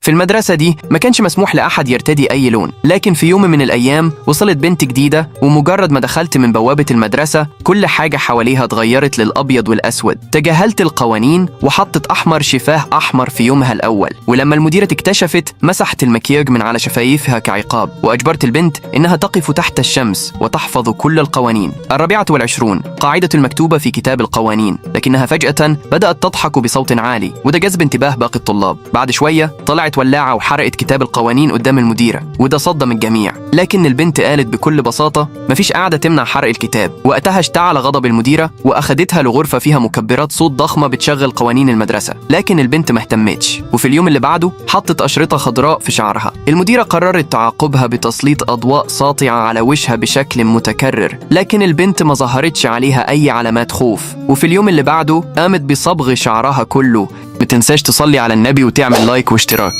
في المدرسة دي ما كانش مسموح لأحد يرتدي أي لون، لكن في يوم من الأيام وصلت بنت جديدة، ومجرد ما دخلت من بوابة المدرسة كل حاجة حواليها اتغيرت للأبيض والأسود. تجاهلت القوانين وحطت أحمر شفاه أحمر في يومها الأول، ولما المديرة اكتشفت مسحت المكياج من على شفايفها كعقاب، وأجبرت البنت إنها تقف تحت الشمس وتحفظ كل القوانين. 24 قاعدة المكتوبة في كتاب القوانين، لكنها فجأة بدأت تضحك بصوت عالي، وده جذب انتباه باقي الطلاب. بعد شوية طلعت ولاعة وحرقت كتاب القوانين قدام المديرة، وده صدم الجميع. لكن البنت قالت بكل بساطة مفيش قاعدة تمنع حرق الكتاب. وقتها اشتعل غضب المديرة وأخدتها لغرفة فيها مكبرات صوت ضخمة بتشغل قوانين المدرسة، لكن البنت ما اهتمتش. وفي اليوم اللي بعده حطت أشرطة خضراء في شعرها. المديرة قررت تعاقبها بتسليط أضواء ساطعة على وجهها بشكل متكرر، لكن البنت ما ظهرتش عليها أي علامات خوف. وفي اليوم اللي بعده قامت بصبغ شعرها كله. متنساش تصلي على النبي وتعمل لايك واشتراك.